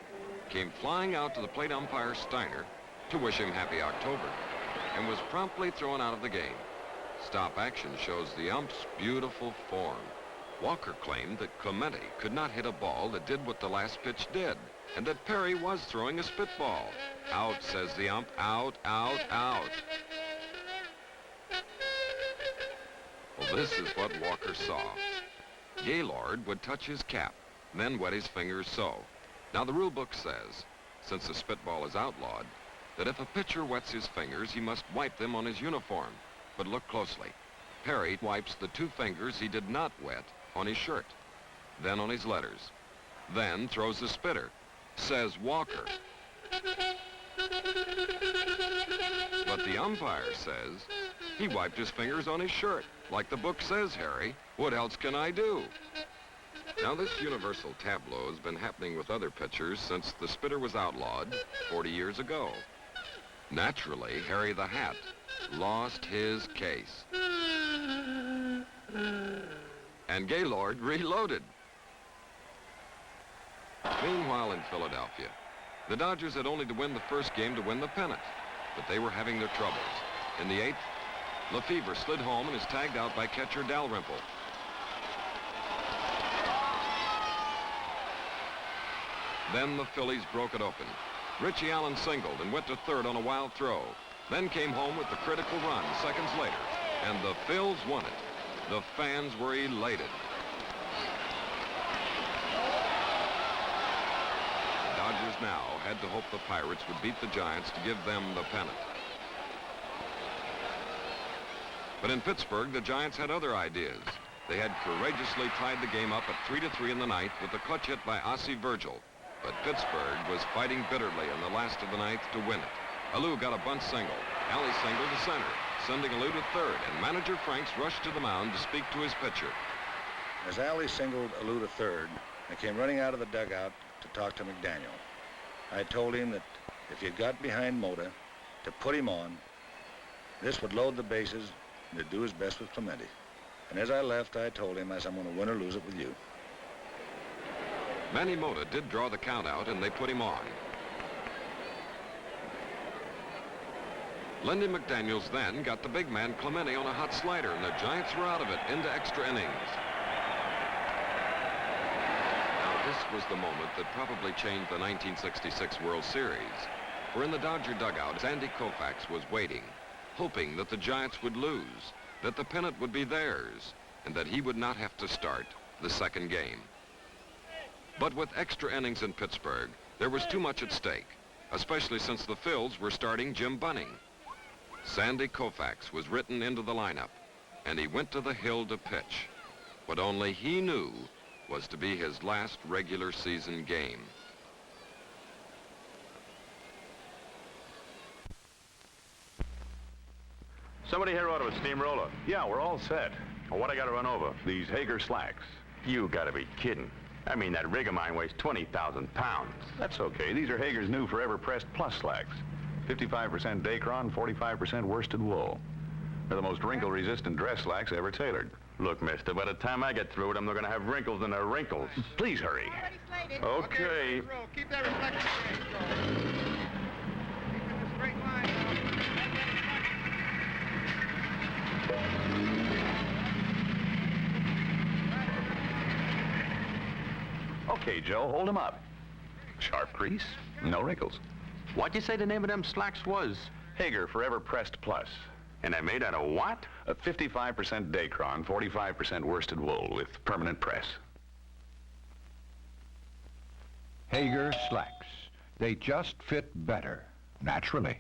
Speaker 1: came flying out to the plate umpire Steiner to wish him happy October, and was promptly thrown out of the game. Stop action shows the ump's beautiful form. Walker claimed that Clemente could not hit a ball that did what the last pitch did, and that Perry was throwing a spitball. Out, says the ump, out, out, out. this is what Walker saw. Gaylord would touch his cap, then wet his fingers so. Now, the rule book says, since the spitball is outlawed, that if a pitcher wets his fingers, he must wipe them on his uniform. But look closely. Perry wipes the 2 fingers he did not wet on his shirt, then on his letters, then throws the spitter. Says Walker. But the umpire says he wiped his fingers on his shirt. Like the book says, Harry, what else can I do? Now, this universal tableau has been happening with other pitchers since the spitter was outlawed 40 years ago. Naturally, Harry the Hat lost his case. And Gaylord reloaded. Meanwhile, in Philadelphia, the Dodgers had only to win the first game to win the pennant, but they were having their troubles. In the 8th, Lefevre slid home and is tagged out by catcher Dalrymple. Then the Phillies broke it open. Richie Allen singled and went to third on a wild throw. Then came home with the critical run seconds later, and the Phils won it. The fans were elated. The Dodgers now had to hope the Pirates would beat the Giants to give them the pennant. But in Pittsburgh, the Giants had other ideas. They had courageously tied the game up at 3-3 in the 9th with a clutch hit by Ossie Virgil. But Pittsburgh was fighting bitterly in the last of the 9th to win it. Alou got a bunt single. Alley single to center, sending Alou to third, and manager Franks rushed to the mound to speak to his pitcher.
Speaker 12: As Alley singled Alou to third, I came running out of the dugout to talk to McDaniel. I told him that if he got behind Mota, to put him on, this would load the bases and to do his best with Clemente. And as I left, I told him, I'm going to win or lose it with you.
Speaker 1: Manny Mota did draw the count out, and they put him on. Lindy McDaniels then got the big man Clemente on a hot slider, and the Giants were out of it into extra innings. Now, this was the moment that probably changed the 1966 World Series. For in the Dodger dugout, Sandy Koufax was waiting, hoping that the Giants would lose, that the pennant would be theirs, and that he would not have to start the second game. But with extra innings in Pittsburgh, there was too much at stake, especially since the Phils were starting Jim Bunning. Sandy Koufax was written into the lineup, and he went to the hill to pitch. What only he knew was to be his last regular season game.
Speaker 13: Somebody here ordered a steamroller. Yeah, we're all set. Well, what I got to run over? These Hager slacks. You got to be kidding. I mean, that rig of mine weighs 20,000 pounds. That's okay. These are Hager's new Forever Pressed Plus slacks. 55% Dacron, 45% worsted wool. They're the most wrinkle-resistant dress slacks ever tailored. Look, mister, by the time I get through with them, they're going to have wrinkles in their wrinkles. Please hurry. Okay.
Speaker 11: Keep that reflection straight. Keep in the straight line.
Speaker 13: Okay, Joe, hold them up. Sharp crease, no wrinkles.
Speaker 6: What'd you say the name of them slacks was?
Speaker 13: Hager Forever Pressed Plus.
Speaker 6: And they're made out of what?
Speaker 13: 55% Dacron, 45% worsted wool with permanent press.
Speaker 14: Hager slacks. They just fit better, naturally.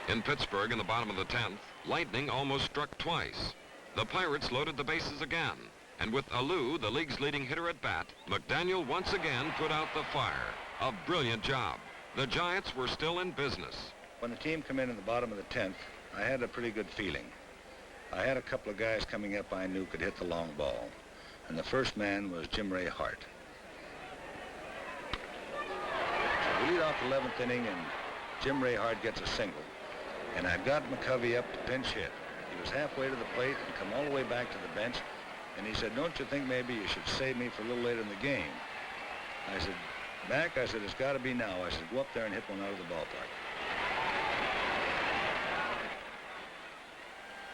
Speaker 1: In Pittsburgh, in the bottom of the 10th, lightning almost struck twice. The Pirates loaded the bases again, and with Alou, the league's leading hitter at bat, McDaniel once again put out the fire. A brilliant job. The Giants were still in business.
Speaker 12: When the team came in the bottom of the 10th, I had a pretty good feeling. I had a couple of guys coming up I knew could hit the long ball, and the first man was Jim Ray Hart. So we lead off the 11th inning, and Jim Ray Hart gets a single, and I got McCovey up to pinch hit. He was halfway to the plate and come all the way back to the bench, and he said, "Don't you think maybe you should save me for a little later in the game?" I said, "Mac," I said, "it's got to be now." I said, "Go up there and hit one out of the ballpark."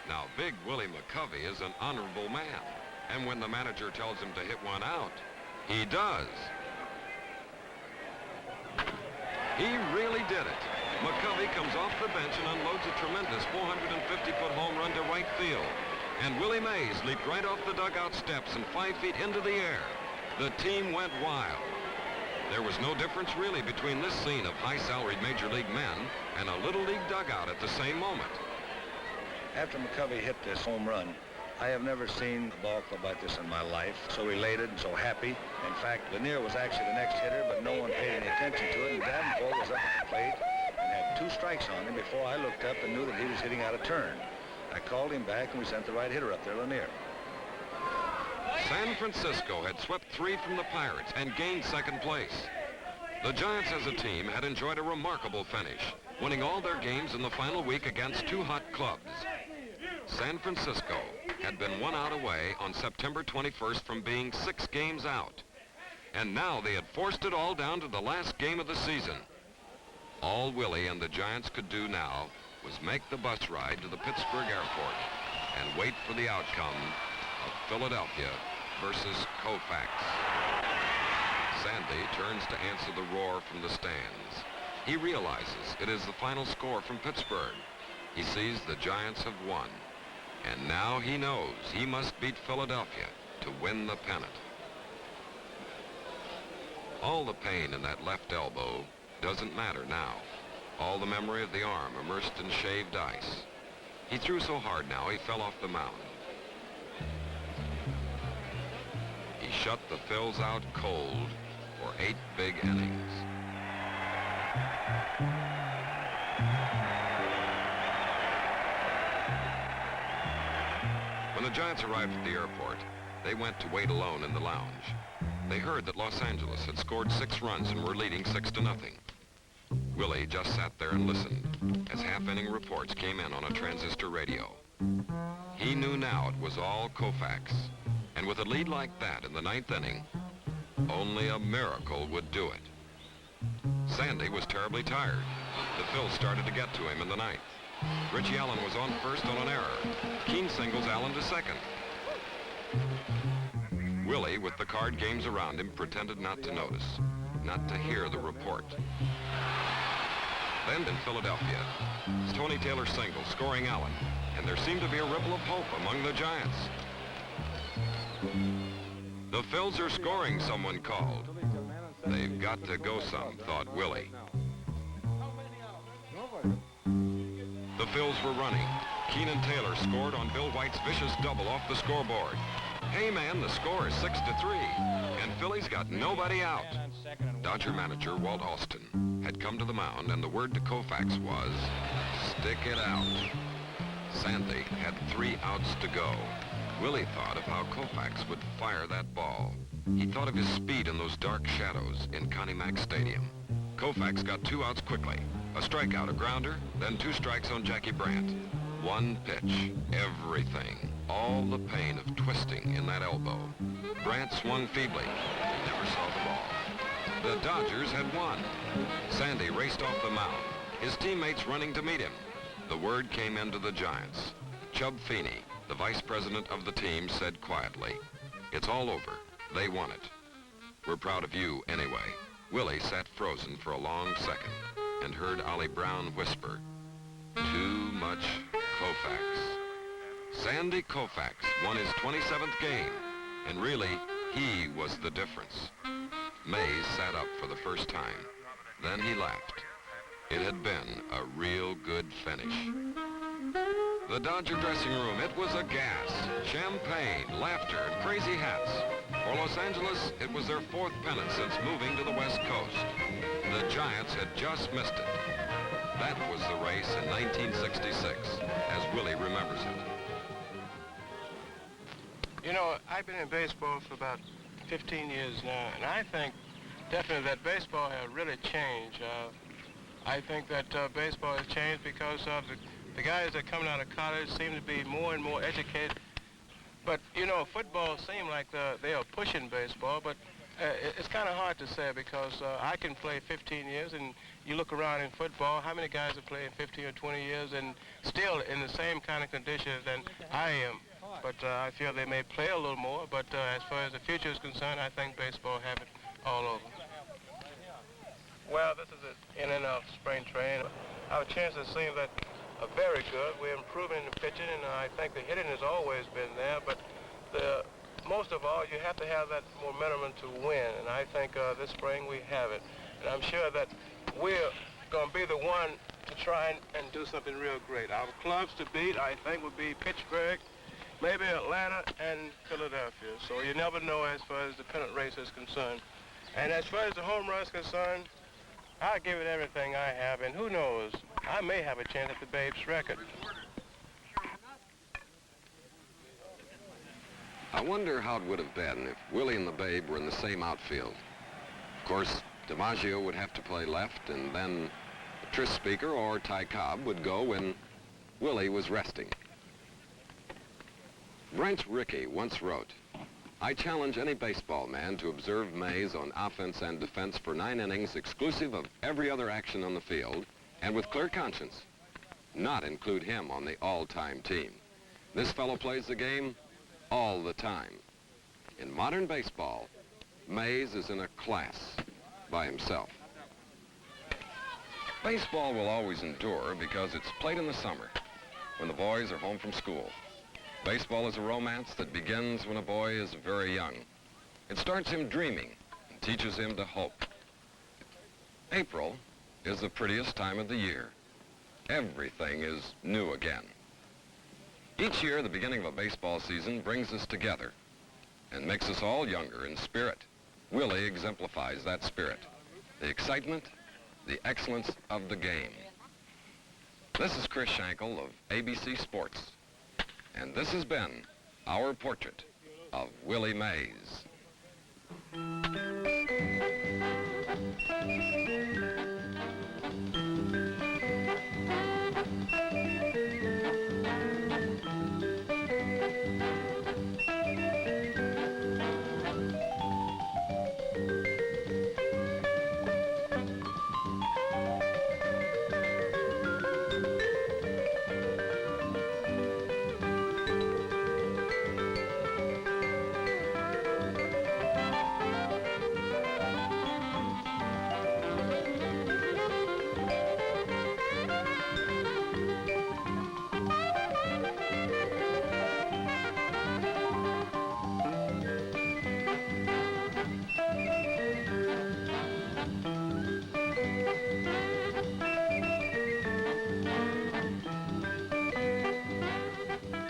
Speaker 1: Now, Big Willie McCovey is an honorable man, and when the manager tells him to hit one out, he does. He really did it. McCovey comes off the bench and unloads a tremendous 450-foot home run to right field. And Willie Mays leaped right off the dugout steps and 5 feet into the air. The team went wild. There was no difference really between this scene of high-salaried major league men and a little league dugout at the same moment.
Speaker 12: After McCovey hit this home run, I have never seen a ball club like this in my life. So elated and so happy. In fact, Lanier was actually the next hitter, but no one paid any attention to it, and Davenport was up at the plate and had 2 strikes on him before I looked up and knew that he was hitting out of turn. I called him back, and we sent the right hitter up there, Lanier.
Speaker 1: San Francisco had swept 3 from the Pirates and gained second place. The Giants as a team had enjoyed a remarkable finish, winning all their games in the final week against 2 hot clubs. San Francisco had been 1 out away on September 21st from being 6 games out. And now they had forced it all down to the last game of the season. All Willie and the Giants could do now was make the bus ride to the Pittsburgh airport and wait for the outcome of Philadelphia versus Koufax. Sandy turns to answer the roar from the stands. He realizes it is the final score from Pittsburgh. He sees the Giants have won. And now he knows he must beat Philadelphia to win the pennant. All the pain in that left elbow doesn't matter now. All the memory of the arm immersed in shaved ice. He threw so hard now he fell off the mound. He shut the Phils out cold for 8 big innings. When the Giants arrived at the airport, they went to wait alone in the lounge. They heard that Los Angeles had scored 6 runs and were leading 6-0. Willie just sat there and listened as half-inning reports came in on a transistor radio. He knew now it was all Koufax, and with a lead like that in the 9th inning, only a miracle would do it. Sandy was terribly tired. The Phils started to get to him in the 9th. Richie Allen was on first on an error. Keene singles Allen to second. Willie, with the card games around him, pretended not to notice, not to hear the report. Then in Philadelphia, Tony Taylor singles, scoring Allen, and there seemed to be a ripple of hope among the Giants. The Phils are scoring, someone called. They've got to go some, thought Willie. The Phils were running. Keene and Taylor scored on Bill White's vicious double off the scoreboard. Hey, man, the score is 6-3, and Philly's got nobody out. Dodger manager Walt Austin had come to the mound, and the word to Koufax was, stick it out. Sandy had 3 outs to go. Willie thought of how Koufax would fire that ball. He thought of his speed in those dark shadows in Connie Mack Stadium. Koufax got 2 outs quickly. A strikeout, a grounder, then 2 strikes on Jackie Brandt. 1 pitch, everything. All the pain of twisting in that elbow. Brandt swung feebly. He never saw the ball. The Dodgers had won. Sandy raced off the mound, his teammates running to meet him. The word came into the Giants. Chub Feeney, the vice president of the team, said quietly, "It's all over. They won it. We're proud of you anyway." Willie sat frozen for a long second and heard Ollie Brown whisper, "Too much Koufax." Sandy Koufax won his 27th game, and really, he was the difference. Mays sat up for the first time. Then he laughed. It had been a real good finish. The Dodger dressing room, it was aghast. Champagne, laughter, and crazy hats. For Los Angeles, it was their 4th pennant since moving to the West Coast. The Giants had just missed it. That was the race in 1966, as Willie remembers it.
Speaker 2: You know, I've been in baseball for about 15 years now, and I think definitely that baseball has really changed. I think that baseball has changed because of the guys that are coming out of college seem to be more and more educated. But, you know, football seems like they are pushing baseball, but it's kind of hard to say because I can play 15 years, and you look around in football, how many guys have played 15 or 20 years and still in the same kind of conditions than I am. But I feel they may play a little more, but as far as the future is concerned, I think baseball have it all over. Well, this is chances in and out spring training. Our chances seem that are very good. We're improving in the pitching, and I think the hitting has always been there. But most of all, you have to have that momentum to win, and I think this spring we have it. And I'm sure that we're going to be the one to try and do something real great. Our clubs to beat, I think, would be Pittsburgh, maybe Atlanta, and Philadelphia. So you never know as far as the pennant race is concerned. And as far as the home run is concerned, I'll give it everything I have, and who knows, I may have a chance at the Babe's record.
Speaker 1: I wonder how it would have been if Willie and the Babe were in the same outfield. Of course, DiMaggio would have to play left, and then Tris Speaker or Ty Cobb would go when Willie was resting. Brent Rickey once wrote, "I challenge any baseball man to observe Mays on offense and defense for 9 innings exclusive of every other action on the field, and with clear conscience, not include him on the all-time team. This fellow plays the game all the time. In modern baseball, Mays is in a class by himself." Baseball will always endure because it's played in the summer when the boys are home from school. Baseball is a romance that begins when a boy is very young. It starts him dreaming and teaches him to hope. April is the prettiest time of the year. Everything is new again. Each year, the beginning of a baseball season brings us together and makes us all younger in spirit. Willie exemplifies that spirit, the excitement, the excellence of the game. This is Chris Schenkel of ABC Sports, and this has been our portrait of Willie Mays.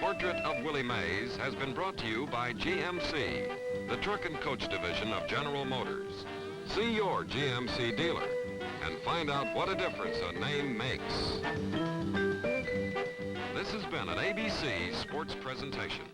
Speaker 1: Portrait of Willie Mays has been brought to you by GMC, the truck and coach division of General Motors. See your GMC dealer and find out what a difference a name makes. This has been an ABC Sports presentation.